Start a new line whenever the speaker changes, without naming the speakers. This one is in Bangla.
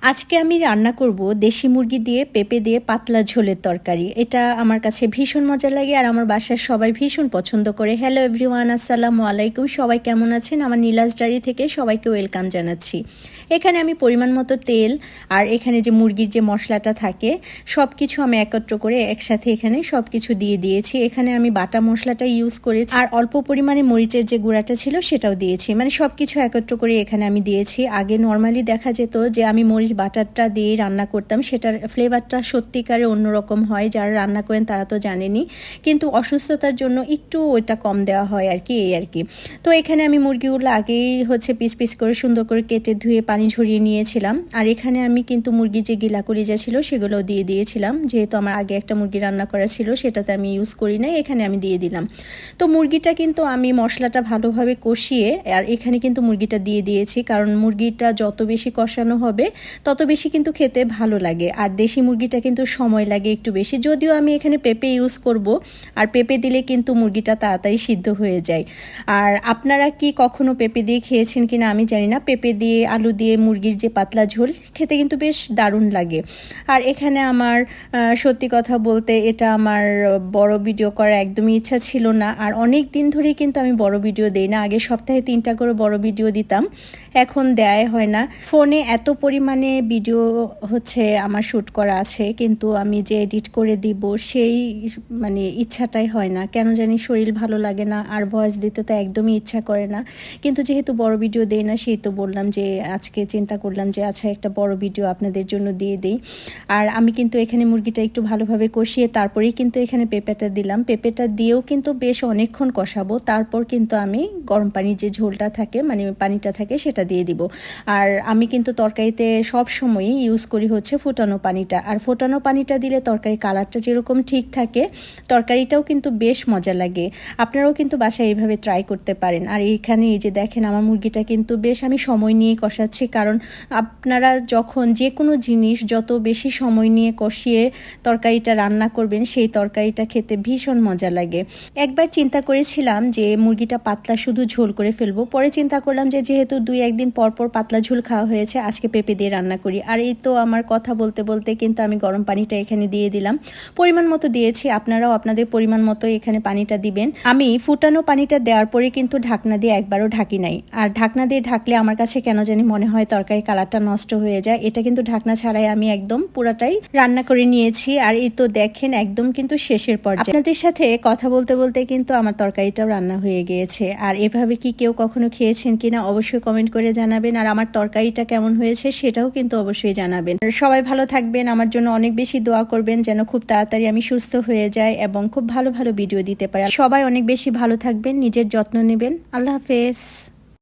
আজকে আমি রান্না করব দেশি মুরগি দিয়ে পেঁপে দিয়ে পাতলা ঝোলের তরকারি। এটা আমার কাছে ভীষণ মজা লাগে আর আমার বাসার সবাই ভীষণ পছন্দ করে। হ্যালো এভরিওয়ান, আসসালামু আলাইকুম। সবাই কেমন আছেন? আমার নীলাজ ডায়েরি থেকে সবাইকে ওয়েলকাম জানাচ্ছি। এখানে আমি পরিমাণ মতো তেল আর এখানে যে মুরগির যে মশলাটা থাকে সব কিছু আমি একত্র করে একসাথে এখানে সব কিছু দিয়ে দিয়েছি। এখানে আমি বাটা মশলাটা ইউজ করেছি আর অল্প পরিমাণে মরিচের যে গুঁড়াটা ছিল সেটাও দিয়েছি, মানে সব কিছু একত্র করে এখানে আমি দিয়েছি। আগে নর্মালি দেখা যেত যে আমি মরিচ বাটারটা দিয়ে রান্না করতাম, সেটার ফ্লেভারটা সত্যিকারে অন্যরকম হয়, যারা রান্না করেন তারা তো জানেনই, কিন্তু অসুস্থতার জন্য একটু ওইটা কম দেওয়া হয় আর কি, এই আর কি। তো এখানে আমি মুরগিগুলো আগেই পিস পিস করে সুন্দর করে কেটে ধুয়ে পানি ঝরিয়ে নিয়েছিলাম। আর এখানে আমি কিন্তু মুরগির যে গিলা কলিজা ছিল সেগুলো দিয়ে দিয়েছিলাম, যেহেতু আমার আগে একটা মুরগি রান্না করা ছিল সেটাতে আমি ইউজ করি নাই, এখানে আমি দিয়ে দিলাম। তো মুরগিটা কিন্তু আমি মশলাটা ভালোভাবে কষিয়ে আর এখানে কিন্তু মুরগিটা দিয়ে দিয়েছি, কারণ মুরগিটা যত বেশি কষানো হবে তত বেশি কিন্তু খেতে ভালো লাগে। আর দেশি মুরগিটা কিন্তু সময় লাগে একটু বেশি, যদিও আমি এখানে পেঁপে ইউজ করব, আর পেঁপে দিলে কিন্তু মুরগিটা তাড়াতাড়ি সিদ্ধ হয়ে যায়। আর আপনারা কি কখনো পেঁপে দিয়ে খেয়েছেন কিনা আমি জানি না, পেঁপে দিয়ে আলু দিয়ে মুরগির যে পাতলা ঝোল খেতে কিন্তু বেশ দারুণ লাগে। আর এখানে আমার সত্যি কথা বলতে এটা আমার বড় ভিডিও করার একদমই ইচ্ছা ছিল না, আর অনেক দিন ধরেই কিন্তু আমি বড় ভিডিও দেই না। আগে সপ্তাহে 3টা করে বড় ভিডিও দিতাম, এখন দেয়াই হয় না। ফোনে এত পরিমাণে ভিডিও আমার শ্যুট করা আছে, কিন্তু আমি যে এডিট করে দিব সেই ইচ্ছাটাই হয় না, কেন জানি শরীর ভালো লাগে না, আর ভয়েস দিতে তো একদমই ইচ্ছা করে না। কিন্তু যেহেতু বড় ভিডিও দেই না, সেই তো বললাম যে আজকে চিন্তা করলাম যে আচ্ছা একটা বড় ভিডিও আপনাদের জন্য দিয়ে দিই। আর আমি কিন্তু এখানে মুরগিটা একটু ভালোভাবে কষিয়ে তারপরেই কিন্তু এখানে পেঁপেটা দিলাম। পেঁপেটা দিয়েও কিন্তু বেশ অনেকক্ষণ কষাবো, তারপর কিন্তু আমি গরম পানির যে ঝোলটা থাকে পানিটা থাকে সেটা দিয়ে দিব। আর আমি কিন্তু তরকারিতে সব সময়ই ইউজ করি ফুটানো পানিটা, আর ফুটানো পানিটা দিলে তরকারি কালারটা যেরকম ঠিক থাকে, তরকারিটাও কিন্তু বেশ মজা লাগে। আপনারাও কিন্তু বাসায় এইভাবে ট্রাই করতে পারেন। আর এইখানে এই যে দেখেন আমার মুরগিটা কিন্তু বেশ আমি সময় নিয়ে কষাচ্ছি, কারণ আপনারা যখন যে কোনো জিনিস যত বেশি সময় নিয়ে কষিয়ে তরকারিটা রান্না করবেন সেই তরকারিটা খেতে ভীষণ মজা লাগে। একবার চিন্তা করেছিলাম যে মুরগিটা পাতলা শুধু ঝোল করে ফেলবো, পরে চিন্তা করলাম যে যেহেতু 2-1 দিন পর পর পাতলা ঝোল খাওয়া হয়েছে, আজকে পেঁপে দিয়ে রান্না করি। আর এই তো আমার কথা বলতে বলতে কিন্তু আমি গরম পানিটা এখানে দিয়ে দিলাম, পরিমাণ মতো দিয়েছি, আপনারাও আপনাদের পরিমাণ মতো এখানে পানিটা দিবেন। আমি ফুটানো পানিটা দেওয়ার পরে কিন্তু ঢাকনা দিয়ে একবারও ঢাকি নাই, আর ঢাকনা দিয়ে ঢাকলে আমার কাছে কেন জানি মনে হয় তরকারি কালারটা নষ্ট হয়ে যায়। এটা কিন্তু ঢাকনা ছাড়াই আমি একদম পুরাটাই রান্না করে নিয়েছি। আর এই তো দেখেন একদম কিন্তু শেষের পর্যায়ে আপনাদের সাথে কথা বলতে বলতে কিন্তু আমার তরকারিটাও রান্না হয়ে গিয়েছে। আর এভাবে কি কেউ কখনো খেয়েছেন কিনা অবশ্যই কমেন্ট করে জানাবেন, আর আমার তরকারিটা কেমন হয়েছে সেটাও কিন্তু অবশ্যই জানাবেন। সবাই ভালো থাকবেন, আমার জন্য অনেক বেশি দোয়া করবেন যেন খুব তাড়াতাড়ি আমি সুস্থ হয়ে যাই এবং খুব ভালো ভালো ভিডিও দিতে পারি। সবাই অনেক বেশি ভালো থাকবেন, নিজের যত্ন নেবেন। আল্লাহ হাফেজ।